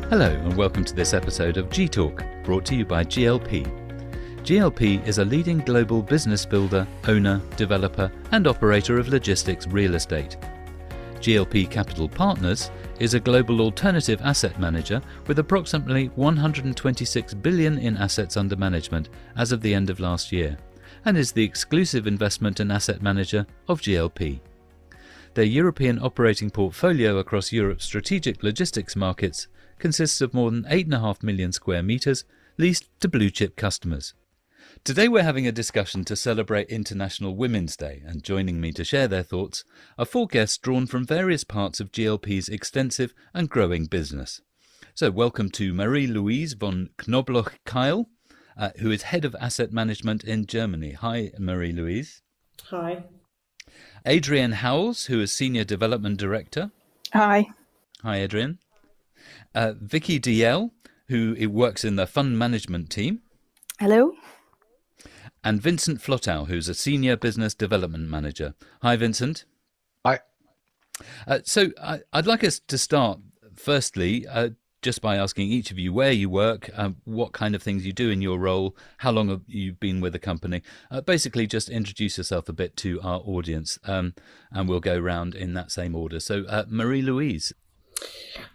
Hello and welcome to this episode of G-Talk, brought to you by GLP. GLP is a leading global business builder, owner, developer and operator of logistics real estate. GLP Capital Partners is a global alternative asset manager with approximately 126 billion in assets under management as of the end of last year, and is the exclusive investment and asset manager of GLP. Their European operating portfolio across Europe's strategic logistics markets consists of more than 8.5 million square metres leased to blue-chip customers. Today we're having a discussion to celebrate International Women's Day, and joining me to share their thoughts are four guests drawn from various parts of GLP's extensive and growing business. So welcome to Marie-Luise von Knobloch-Keil, who is Head of Asset Management in Germany. Hi, Marie-Luise. Hi. Adrienne Howells, who is Senior Development Director. Hi. Hi, Adrienne. Vicky Dalziel, who works in the fund management team. Hello. And Vincent Flottau, who's a Senior Business Development Manager. Hi, Vincent. Hi. So I'd like us to start, firstly, just by asking each of you where you work, what kind of things you do in your role, how long have you been with the company. Basically, just introduce yourself a bit to our audience, and we'll go round in that same order. So, Marie-Luise.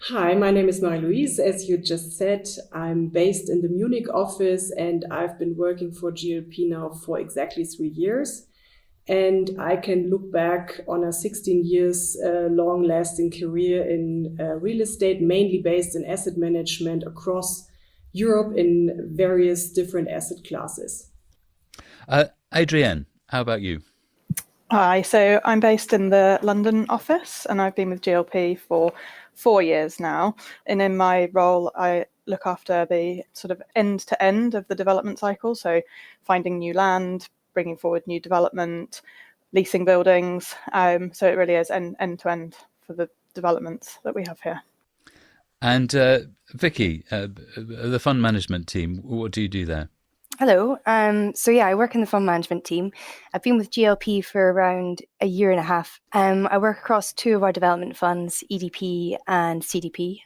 Hi, my name is Marie-Luise. As you just said, I'm based in the Munich office and I've been working for GLP now for exactly 3 years. And I can look back on a 16 years long-lasting career in real estate, mainly based in asset management across Europe in various different asset classes. Adrienne, how about you? Hi, so I'm based in the London office and I've been with GLP for 4 years now. And in my role, I look after the sort of end-to-end of the development cycle. So finding new land, bringing forward new development, leasing buildings. So it really is end-to-end for the developments that we have here. And Vicky, the fund management team, what do you do there? Hello. I work in the fund management team. I've been with GLP for around a year and a half. I work across two of our development funds, EDP and CDP.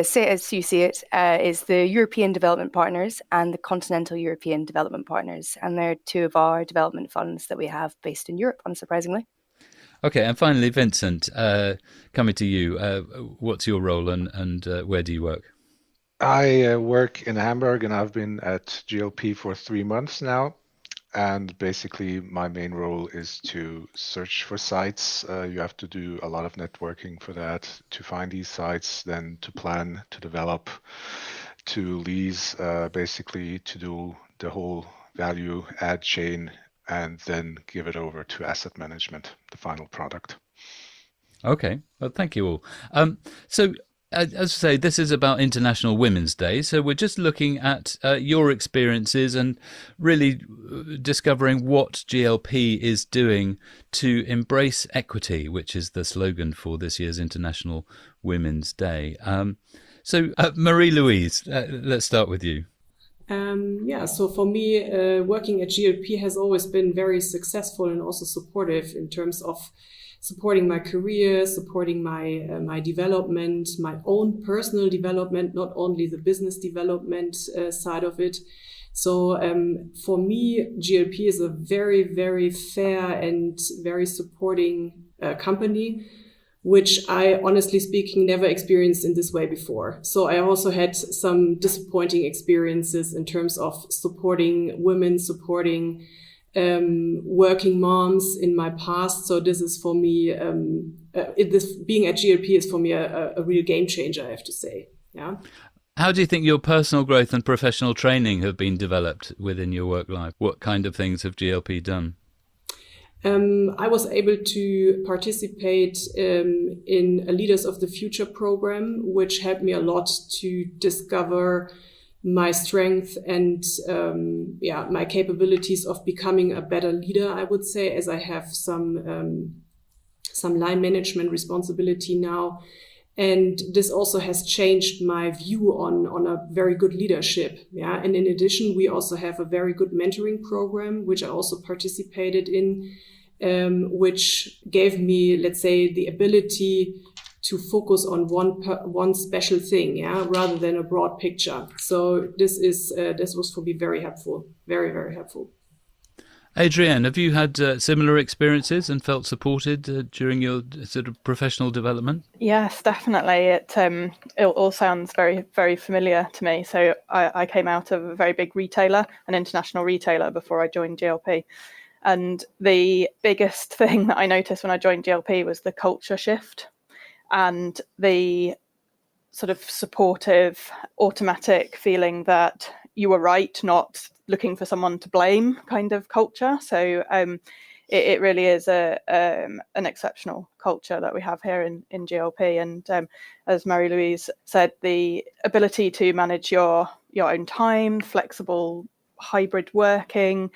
Say as you see it, is the European Development Partners and the Continental European Development Partners. And they're two of our development funds that we have based in Europe, unsurprisingly. Okay, and finally, Vincent, coming to you, what's your role and where do you work? I work in Hamburg and I've been at GLP for 3 months now. And basically my main role is to search for sites. You have to do a lot of networking for that, to find these sites, then to plan, to develop, to lease, basically to do the whole value add chain and then give it over to asset management, the final product. Okay, well, thank you all. As I say, this is about International Women's Day, so we're just looking at your experiences and really discovering what GLP is doing to embrace equity, which is the slogan for this year's International Women's Day. Marie-Luise, let's start with you. So for me, working at GLP has always been very successful and also supportive in terms of supporting my career, supporting my development, my own personal development, not only the business development side of it. So for me, GLP is a very, very fair and very supporting company, which I, honestly speaking, never experienced in this way before. So I also had some disappointing experiences in terms of supporting women, supporting working moms in my past. So this is for me, being at GLP is for me a real game changer, I have to say. Yeah. How do you think your personal growth and professional training have been developed within your work life? What kind of things have GLP done? I was able to participate in a Leaders of the Future program, which helped me a lot to discover my strength and my capabilities of becoming a better leader, I would say, as I have some line management responsibility now. And this also has changed my view on a very good leadership. Yeah. And in addition, we also have a very good mentoring program, which I also participated in, which gave me, let's say, the ability to focus on one special thing, rather than a broad picture. So this was for me very helpful, very, very helpful. Adrienne, have you had similar experiences and felt supported during your sort of professional development? Yes, definitely. It all sounds very, very familiar to me. So I came out of a very big retailer, an international retailer, before I joined GLP. And the biggest thing that I noticed when I joined GLP was the culture shift and the sort of supportive, automatic feeling that you were right, not looking for someone to blame kind of culture. So it really is an exceptional culture that we have here in GLP. And as Marie-Luise said, the ability to manage your own time, flexible hybrid working.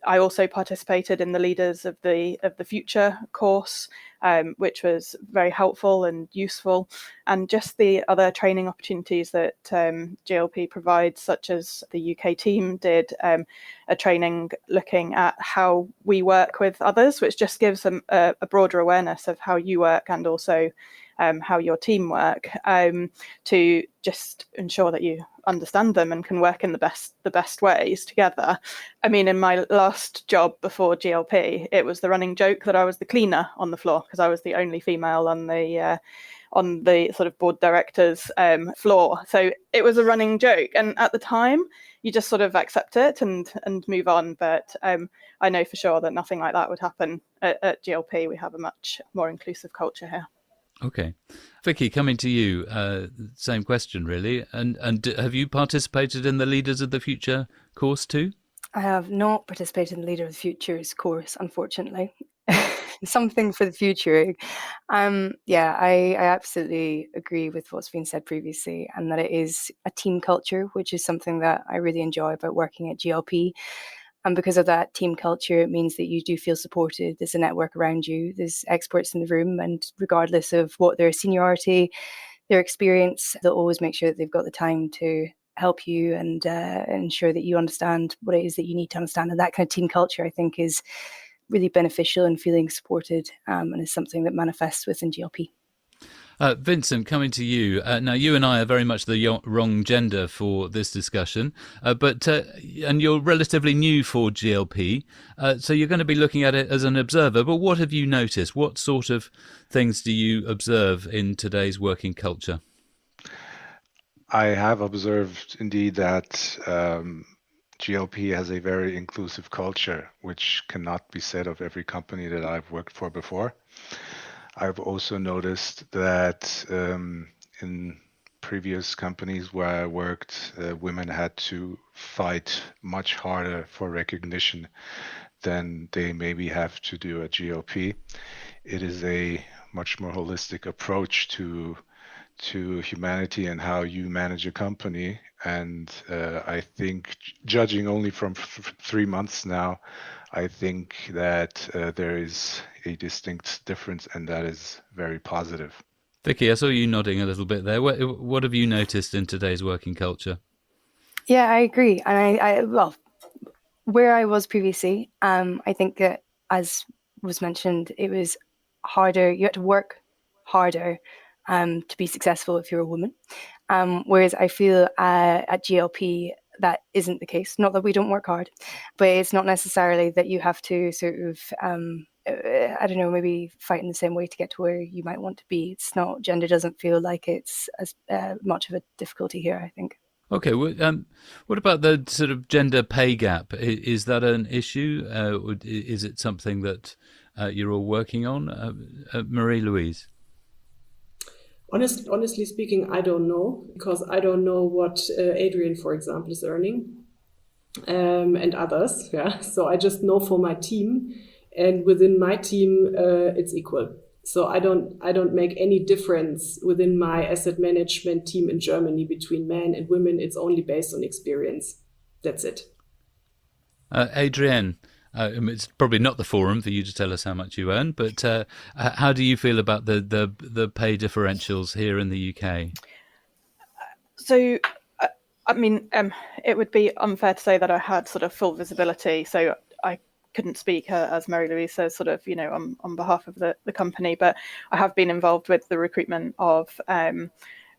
I also participated in the Leaders of the Future course, which was very helpful and useful, and just the other training opportunities that GLP provides, such as the UK team did a training looking at how we work with others, which just gives them a broader awareness of how you work and also how your team work, to just ensure that you understand them and can work in the best ways together. I mean, in my last job before GLP, it was the running joke that I was the cleaner on the floor because I was the only female on the sort of board directors floor. So it was a running joke, and at the time you just sort of accept it and move on. But I know for sure that nothing like that would happen at GLP. We have a much more inclusive culture here. Okay. Vicky, coming to you, same question really. And have you participated in the Leaders of the Future course too? I have not participated in the Leader of the Future's course, unfortunately. Something for the future. I absolutely agree with what's been said previously, and that it is a team culture, which is something that I really enjoy about working at GLP. And because of that team culture, it means that you do feel supported. There's a network around you. There's experts in the room, and regardless of what their seniority, their experience, they'll always make sure that they've got the time to help you and ensure that you understand what it is that you need to understand. And that kind of team culture, I think, is really beneficial and feeling supported, and is something that manifests within GLP. Vincent, coming to you. Now, you and I are very much the wrong gender for this discussion, and you're relatively new for GLP, so you're going to be looking at it as an observer. But what have you noticed? What sort of things do you observe in today's working culture? I have observed indeed that GLP has a very inclusive culture, which cannot be said of every company that I've worked for before. I've also noticed that in previous companies where I worked, women had to fight much harder for recognition than they maybe have to do at GLP. It is a much more holistic approach to humanity and how you manage a company. And I think, judging only from 3 months now, I think that there is a distinct difference, and that is very positive. Vicky, I saw you nodding a little bit there. What have you noticed in today's working culture? Yeah, I agree. And well, where I was previously, I think that, as was mentioned, it was harder. You had to work harder to be successful if you're a woman. Whereas I feel at GLP, that isn't the case. Not that we don't work hard, but it's not necessarily that you have to sort of, I don't know, maybe fight in the same way to get to where you might want to be. It's not, gender doesn't feel like it's as much of a difficulty here, I think. Okay, what about the sort of gender pay gap? Is that an issue? Is it something that you're all working on? Marie-Louise? Honestly speaking, I don't know, because I don't know what Adrienne, for example, is earning, and others. Yeah, so I just know for my team, and within my team, it's equal. So I don't make any difference within my asset management team in Germany between men and women. It's only based on experience. That's it. Adrienne, it's probably not the forum for you to tell us how much you earn, but how do you feel about the pay differentials here in the UK? So, I mean, it would be unfair to say that I had sort of full visibility. So I couldn't speak as Marie-Luise says, sort of, on behalf of the company, but I have been involved with the recruitment of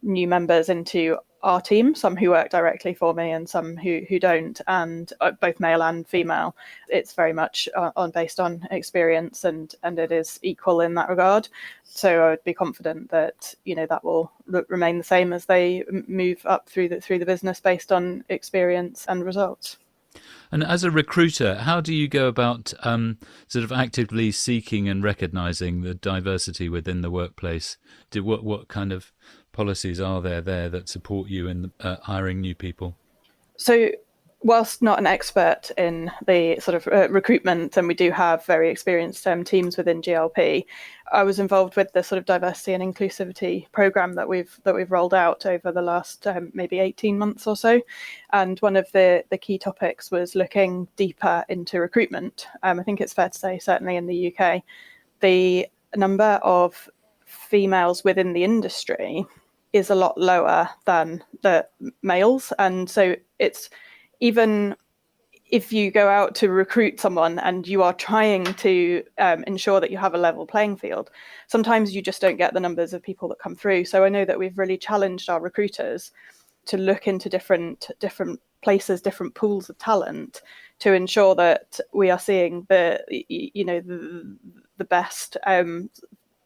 new members into our team, some who work directly for me and some who don't, and both male and female. It's very much based on experience, and it is equal in that regard. So I would be confident that that will remain the same as they move up through the business based on experience and results. And as a recruiter, how do you go about sort of actively seeking and recognising the diversity within the workplace? What kind of policies are there that support you in hiring new people? So whilst not an expert in the sort of recruitment, and we do have very experienced teams within GLP, I was involved with the sort of diversity and inclusivity program that we've rolled out over the last maybe 18 months or so. And one of the key topics was looking deeper into recruitment. I think it's fair to say, certainly in the UK, the number of females within the industry is a lot lower than the males. And so it's, even if you go out to recruit someone and you are trying to ensure that you have a level playing field, sometimes you just don't get the numbers of people that come through. So I know that we've really challenged our recruiters to look into different places, different pools of talent, to ensure that we are seeing the best,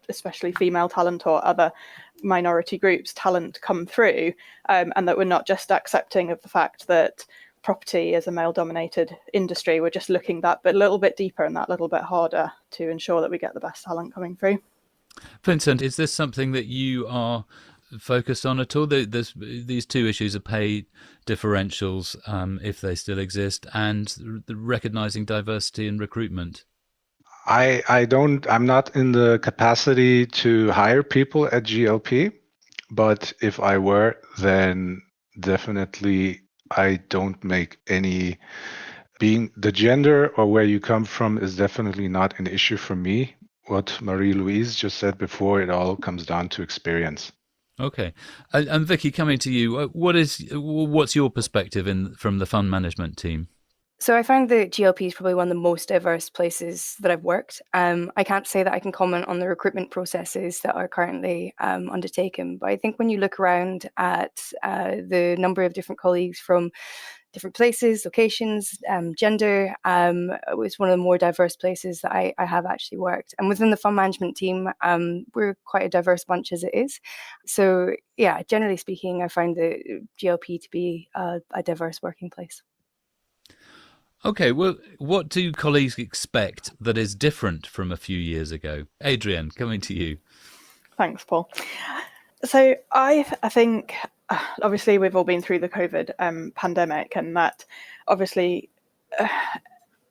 especially female talent or other minority groups talent come through, and that we're not just accepting of the fact that property is a male-dominated industry. We're just looking that a little bit deeper and that little bit harder to ensure that we get the best talent coming through. Vincent, is this something that you are focused on at all? These two issues of pay differentials, if they still exist, and the recognising diversity in recruitment? I'm not in the capacity to hire people at GLP, but if I were, then definitely I don't make any, being the gender or where you come from is definitely not an issue for me. What Marie-Luise just said before, it all comes down to experience. Okay. And Vicky, coming to you, what's your perspective from the fund management team? So I found that GLP is probably one of the most diverse places that I've worked. I can't say that I can comment on the recruitment processes that are currently undertaken, but I think when you look around at the number of different colleagues from different places, locations, gender, it was one of the more diverse places that I have actually worked. And within the fund management team, we're quite a diverse bunch as it is. So yeah, generally speaking, I find the GLP to be a diverse working place. Okay, well, what do colleagues expect that is different from a few years ago? Adrienne, coming to you. Thanks, Paul. So I think, obviously, we've all been through the COVID pandemic, and that obviously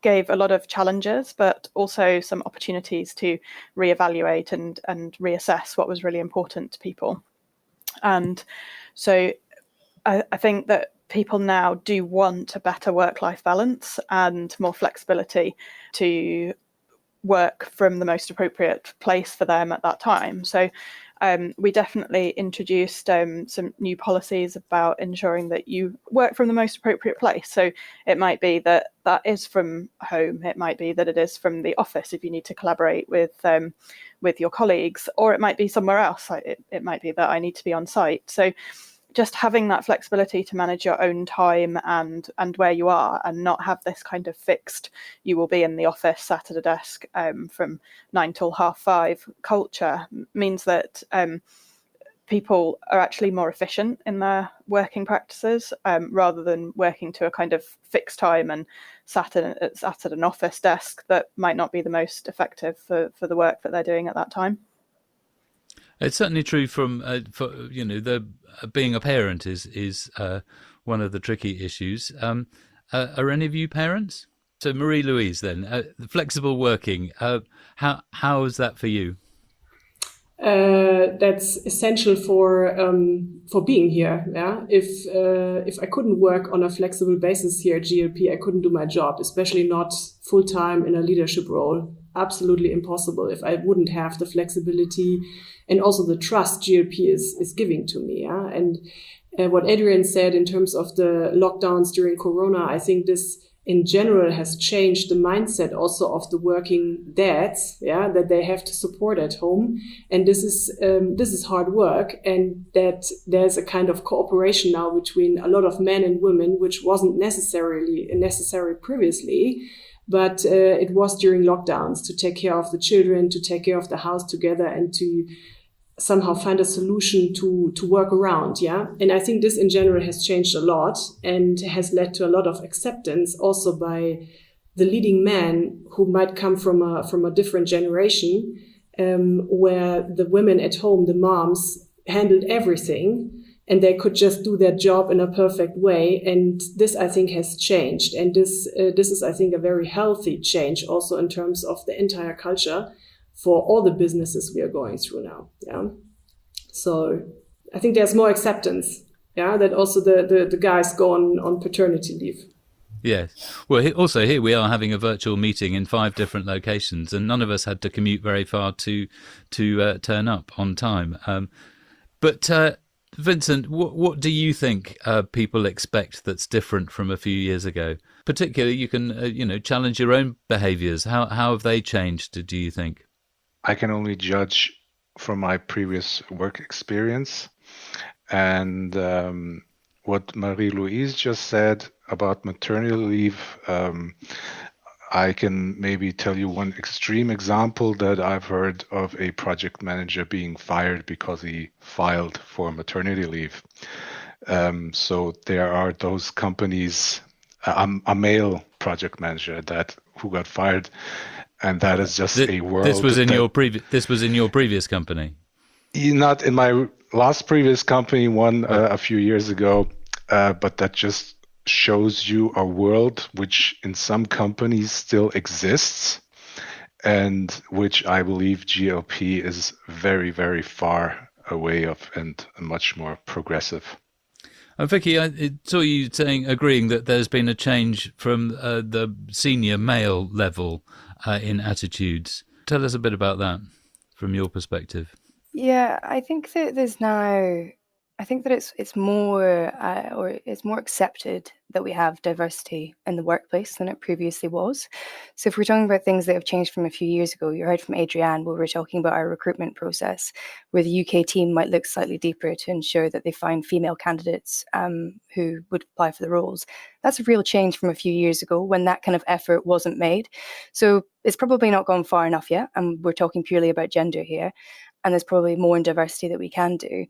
gave a lot of challenges, but also some opportunities to reevaluate and reassess what was really important to people. And so I think that people now do want a better work-life balance and more flexibility to work from the most appropriate place for them at that time. So we definitely introduced some new policies about ensuring that you work from the most appropriate place. So it might be that is from home. It might be that it is from the office if you need to collaborate with your colleagues, or it might be somewhere else. It might be that I need to be on site. So just having that flexibility to manage your own time and where you are, and not have this kind of fixed, you will be in the office sat at a desk from 9 till 5:30 culture, means that people are actually more efficient in their working practices, rather than working to a kind of fixed time and sat at an office desk that might not be the most effective for the work that they're doing at that time. It's certainly true from the being a parent is one of the tricky issues. Are any of you parents? So Marie-Luise, then, flexible working. How is that for you? That's essential for being here. Yeah, if I couldn't work on a flexible basis here at GLP, I couldn't do my job, especially not full time in a leadership role. Absolutely impossible if I wouldn't have the flexibility and also the trust GLP is giving to me. Yeah, and what Adrienne said in terms of the lockdowns during Corona, I think this in general has changed the mindset also of the working dads, that they have to support at home. And this is hard work, and that there's a kind of cooperation now between a lot of men and women, which wasn't necessary previously. But it was during lockdowns, to take care of the children, to take care of the house together, and to somehow find a solution to work around. And I think this in general has changed a lot and has led to a lot of acceptance also by the leading men who might come from a different generation, where the women at home, the moms, handled everything. And they could just do their job in a perfect way. And this, I think, has changed. And this is, I think, a very healthy change also in terms of the entire culture for all the businesses we are going through now. So I think there's more acceptance, that also the guys go on paternity leave. Yes. Well, also here we are having a virtual meeting in 5 different locations, and none of us had to commute very far to turn up on time. But Vincent, what do you think people expect that's different from a few years ago? Particularly, you can challenge your own behaviours. How have they changed, do you think? I can only judge from my previous work experience. And what Marie-Luise just said about maternity leave, I can maybe tell you one extreme example that I've heard of a project manager being fired because he filed for maternity leave. So there are those companies, a male project manager who got fired, and that is just a world. This was in your previous company. Not in my last previous company, one a few years ago, but that just shows you a world which in some companies still exists, and which I believe GLP is very, very far away of and much more progressive. And Vicky, I saw you agreeing that there's been a change from the senior male level in attitudes. Tell us a bit about that from your perspective. Yeah, I think that it's more it's more accepted that we have diversity in the workplace than it previously was. So if we're talking about things that have changed from a few years ago, you heard from Adrienne where we were talking about our recruitment process, where the UK team might look slightly deeper to ensure that they find female candidates who would apply for the roles. That's a real change from a few years ago when that kind of effort wasn't made. So it's probably not gone far enough yet, and we're talking purely about gender here, and there's probably more in diversity that we can do.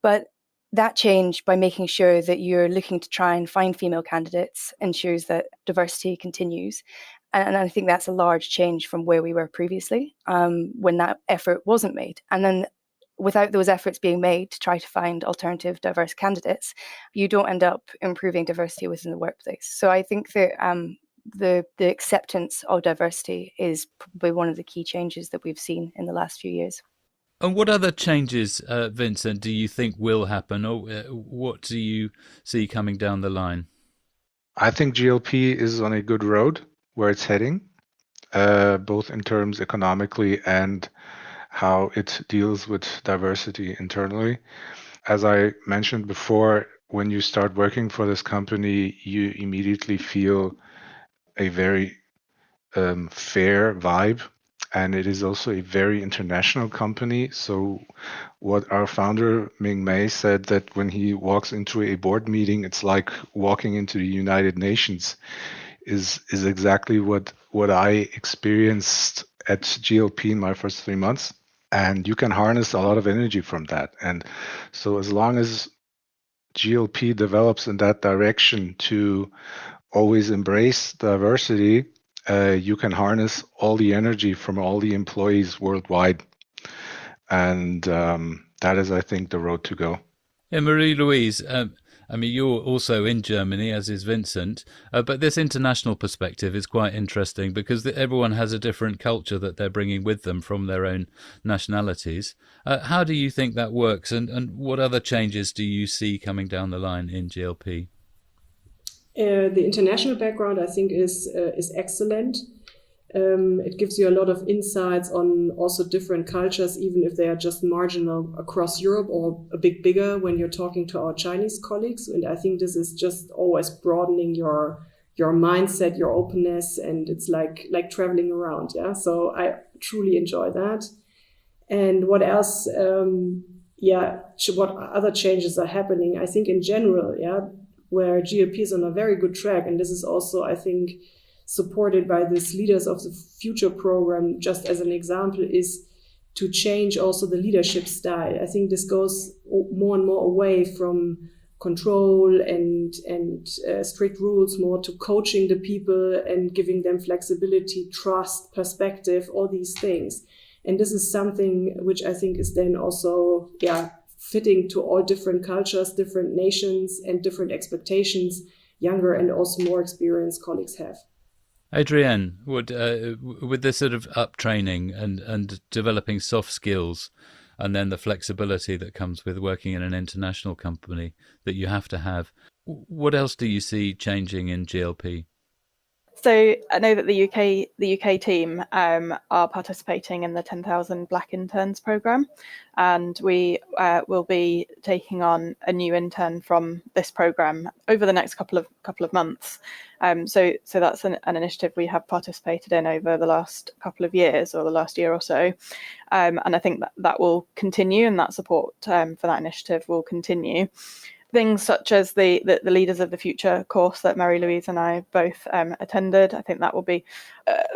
But that change, by making sure that you're looking to try and find female candidates, ensures that diversity continues. And I think that's a large change from where we were previously, when that effort wasn't made. And then without those efforts being made to try to find alternative diverse candidates, you don't end up improving diversity within the workplace. So I think that the acceptance of diversity is probably one of the key changes that we've seen in the last few years. And what other changes, Vincent, do you think will happen, or what do you see coming down the line? I think GLP is on a good road where it's heading, both in terms economically and how it deals with diversity internally. As I mentioned before, when you start working for this company, you immediately feel a very fair vibe. And it is also a very international company. So what our founder, Ming Mei, said that when he walks into a board meeting, it's like walking into the United Nations, is exactly what I experienced at GLP in my first 3 months. And you can harness a lot of energy from that. And so as long as GLP develops in that direction to always embrace diversity, you can harness all the energy from all the employees worldwide. And that is, I think, the road to go. Yeah, Marie-Luise, you're also in Germany, as is Vincent, but this international perspective is quite interesting because everyone has a different culture that they're bringing with them from their own nationalities. How do you think that works, and what other changes do you see coming down the line in GLP? The international background, I think, is excellent. It gives you a lot of insights on also different cultures, even if they are just marginal across Europe or a bit bigger when you're talking to our Chinese colleagues. And I think this is just always broadening your your mindset, your openness, and it's like traveling around. Yeah, so I truly enjoy that. And what else? What other changes are happening? I think in general, where GLP is on a very good track, and this is also, I think, supported by this Leaders of the Future program, just as an example, is to change also the leadership style. I think this goes more and more away from control and strict rules, more to coaching the people and giving them flexibility, trust, perspective, all these things. And this is something which I think is then also fitting to all different cultures, different nations, and different expectations younger and also more experienced colleagues have. Adrienne, with this sort of up training and developing soft skills, and then the flexibility that comes with working in an international company that you have to have, what else do you see changing in GLP? So I know that the UK team are participating in the 10,000 Black Interns programme, and we will be taking on a new intern from this programme over the next couple of months. So that's an initiative we have participated in over the last couple of years, or the last year or so, and I think that will continue, and that support for that initiative will continue. Things such as the Leaders of the Future course that Marie-Luise and I both attended, I think that will be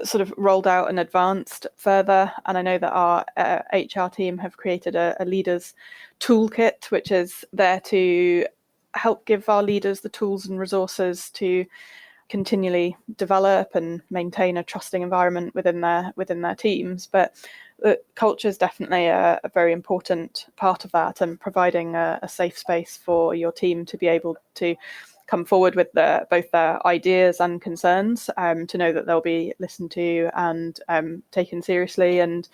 sort of rolled out and advanced further. And I know that our HR team have created a leaders toolkit, which is there to help give our leaders the tools and resources to continually develop and maintain a trusting environment within their teams. But culture is definitely a very important part of that, and providing a safe space for your team to be able to come forward with both their ideas and concerns, to know that they'll be listened to and taken seriously, and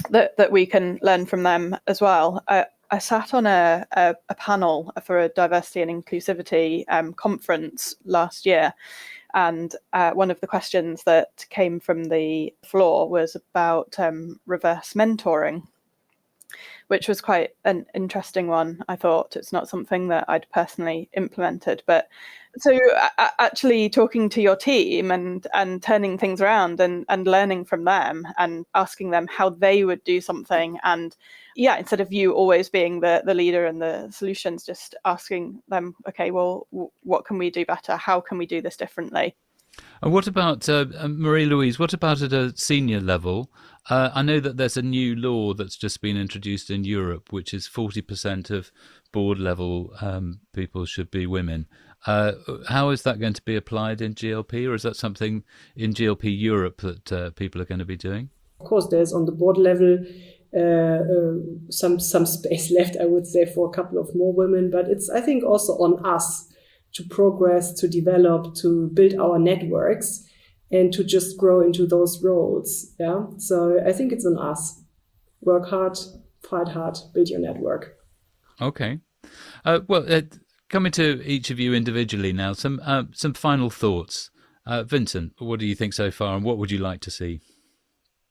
that we can learn from them as well. I sat on a panel for a diversity and inclusivity conference last year, and one of the questions that came from the floor was about reverse mentoring, which was quite an interesting one. I thought it's not something that I'd personally implemented, but so actually talking to your team and turning things around and learning from them and asking them how they would do something, and instead of you always being the leader and the solutions, just asking them, okay, well, what can we do better? How can we do this differently? And what about, Marie-Luise, what about at a senior level? I know that there's a new law that's just been introduced in Europe, which is 40% of board level people should be women. How is that going to be applied in GLP, or is that something in GLP Europe that people are going to be doing? Of course, there's on the board level some space left, I would say, for a couple of more women, but it's, I think, also on us to progress, to develop, to build our networks, and to just grow into those roles. Yeah. So I think it's on us. Work hard, fight hard, build your network. Okay. Coming to each of you individually now, some final thoughts. Vincent, what do you think so far, and what would you like to see?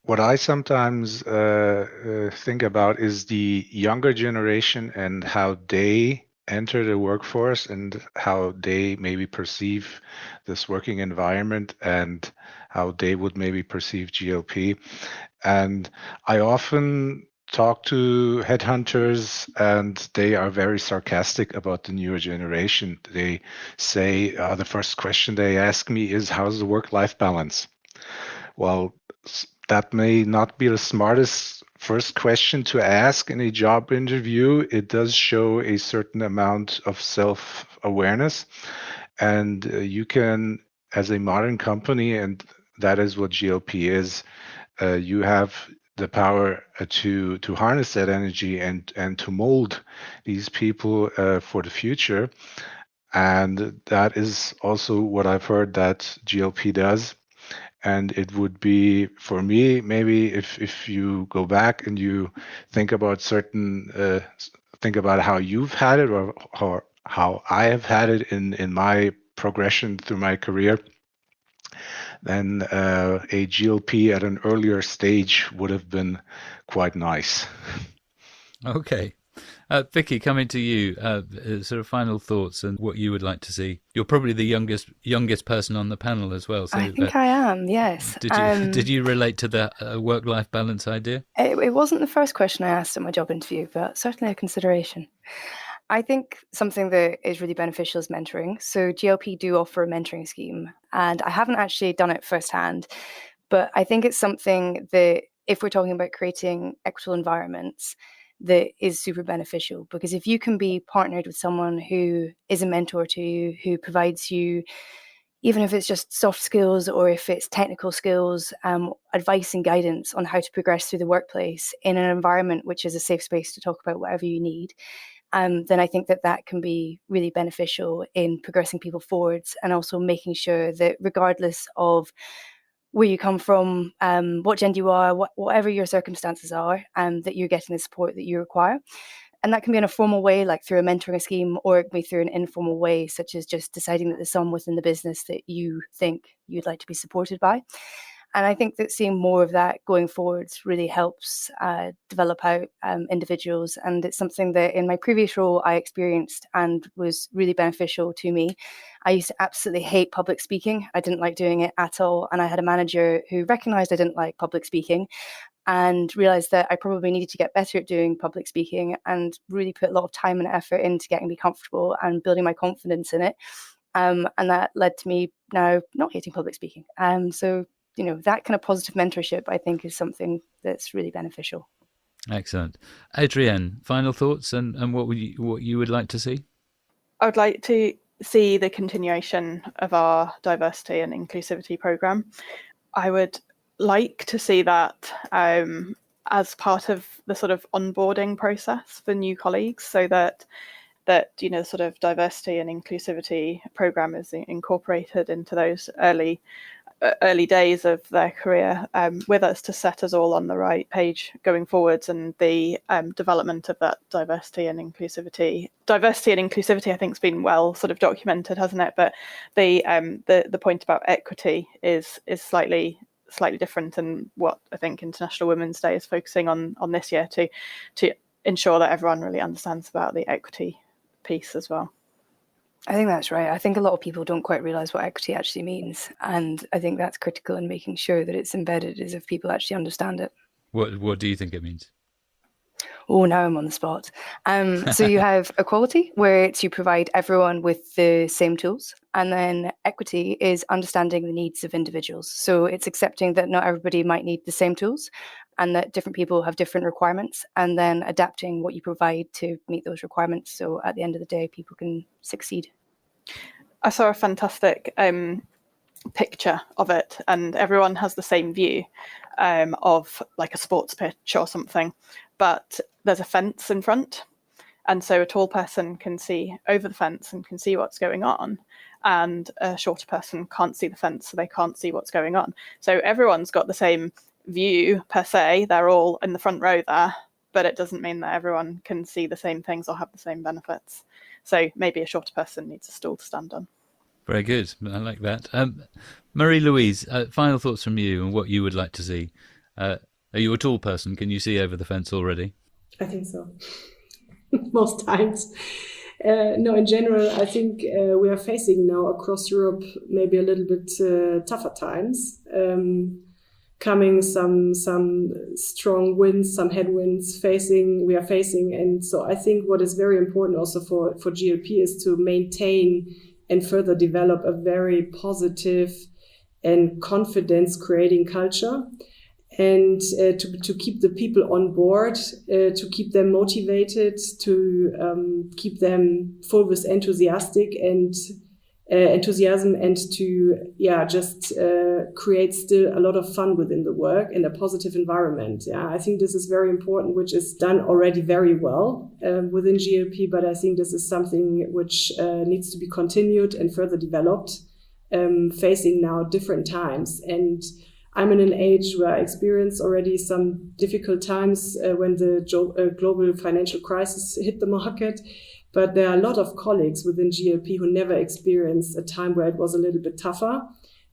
What I sometimes think about is the younger generation and how they enter the workforce and how they maybe perceive this working environment and how they would maybe perceive GLP. And I often talk to headhunters, and they are very sarcastic about the newer generation. They say the first question they ask me is, how's the work-life balance? Well, that may not be the smartest first question to ask in a job interview. It does show a certain amount of self-awareness, and you can, as a modern company, and that is what GLP is, you have the power to harness that energy and to mold these people for the future. And that is also what I've heard that GLP does. And it would be, for me, maybe if you go back and you think about think about how you've had it, or how I have had it in my progression through my career, then a GLP at an earlier stage would have been quite nice. Okay. Vicky, coming to you, sort of final thoughts and what you would like to see. You're probably the youngest person on the panel as well. So I think I am, yes. Did you relate to the work-life balance idea? It wasn't the first question I asked at my job interview, but certainly a consideration. I think something that is really beneficial is mentoring. So GLP do offer a mentoring scheme, and I haven't actually done it firsthand, but I think it's something that if we're talking about creating equitable environments, that is super beneficial, because if you can be partnered with someone who is a mentor to you, who provides you, even if it's just soft skills or if it's technical skills, advice and guidance on how to progress through the workplace in an environment which is a safe space to talk about whatever you need, then I think that can be really beneficial in progressing people forwards, and also making sure that regardless of where you come from, what gender you are, whatever your circumstances are, that you're getting the support that you require. And that can be in a formal way, like through a mentoring scheme, or it can be through an informal way, such as just deciding that there's someone within the business that you think you'd like to be supported by. And I think that seeing more of that going forwards really helps develop out individuals. And it's something that in my previous role I experienced and was really beneficial to me. I used to absolutely hate public speaking. I didn't like doing it at all. And I had a manager who recognized I didn't like public speaking and realized that I probably needed to get better at doing public speaking, and really put a lot of time and effort into getting me comfortable and building my confidence in it. And that led to me now not hating public speaking. So that kind of positive mentorship, I think, is something that's really beneficial. Excellent. Adrienne, final thoughts and what you would like to see? I would like to see the continuation of our diversity and inclusivity programme. I would like to see that as part of the sort of onboarding process for new colleagues, so that sort of diversity and inclusivity programme is incorporated into those early days of their career with us, to set us all on the right page going forwards, and the development of that diversity and inclusivity. Diversity and inclusivity, I think, has been well sort of documented, hasn't it? But the point about equity is slightly different, and what I think International Women's Day is focusing on this year, to ensure that everyone really understands about the equity piece as well. I think that's right. I think a lot of people don't quite realise what equity actually means. And I think that's critical in making sure that it's embedded, as if people actually understand it. What do you think it means? Oh, now I'm on the spot. So you have equality, where it's you provide everyone with the same tools. And then equity is understanding the needs of individuals. So it's accepting that not everybody might need the same tools, and that different people have different requirements, and then adapting what you provide to meet those requirements. So at the end of the day, people can succeed. I saw a fantastic picture of it, and everyone has the same view of like a sports pitch or something, but there's a fence in front, and so a tall person can see over the fence and can see what's going on, and a shorter person can't see the fence, so they can't see what's going on. So everyone's got the same view per se, they're all in the front row there, but it doesn't mean that everyone can see the same things or have the same benefits. So maybe a shorter person needs a stool to stand on. Very good. I like that. Marie-Louise, final thoughts from you and what you would like to see. Are you a tall person? Can you see over the fence already? I think so. Most times. No, in general, I think we are facing now across Europe maybe a little bit tougher times. Coming some strong winds, some headwinds we are facing. And so I think what is very important also for GLP is to maintain and further develop a very positive and confidence creating culture, and to keep the people on board, to keep them motivated, to keep them full with enthusiasm, and to just create still a lot of fun within the work and a positive environment. I think this is very important, which is done already very well within GLP, but I think this is something which needs to be continued and further developed, facing now different times. And I'm in an age where I experienced already some difficult times when the global financial crisis hit the market. But there are a lot of colleagues within GLP who never experienced a time where it was a little bit tougher.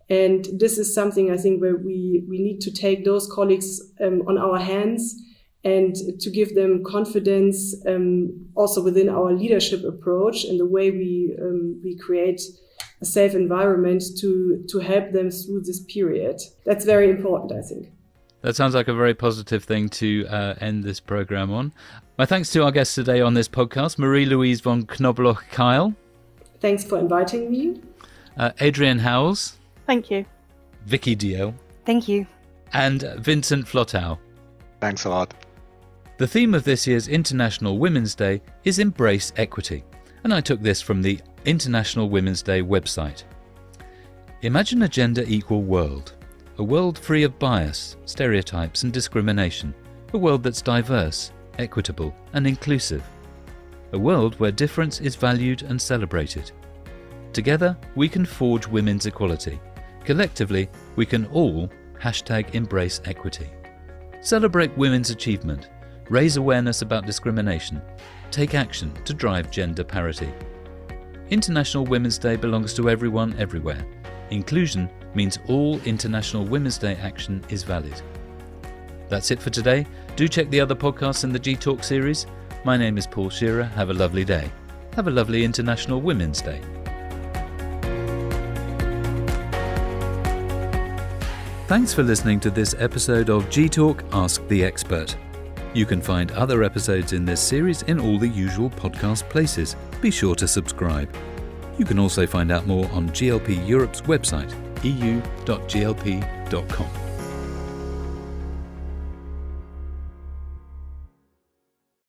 And this is something I think where we need to take those colleagues on our hands and to give them confidence also within our leadership approach and the way we create a safe environment to help them through this period. That's very important, I think. That sounds like a very positive thing to end this program on. My thanks to our guests today on this podcast, Marie-Luise von Knobloch-Keil. Thanks for inviting me. Adrienne Howells. Thank you. Vicky Dalziel. Thank you. And Vincent Flottau. Thanks a lot. The theme of this year's International Women's Day is Embrace Equity, and I took this from the International Women's Day website. Imagine a gender-equal world. A world free of bias, stereotypes and discrimination. A world that's diverse, equitable and inclusive. A world where difference is valued and celebrated. Together, we can forge women's equality. Collectively, we can all #embrace equity. Celebrate women's achievement. Raise awareness about discrimination. Take action to drive gender parity. International Women's Day belongs to everyone, everywhere. Inclusion means all International Women's Day action is valid. That's it for today. Do check the other podcasts in the G-Talk series. My name is Paul Shearer. Have a lovely day. Have a lovely International Women's Day. Thanks for listening to this episode of G-Talk Ask the Expert. You can find other episodes in this series in all the usual podcast places. Be sure to subscribe. You can also find out more on GLP Europe's website, eu.glp.com.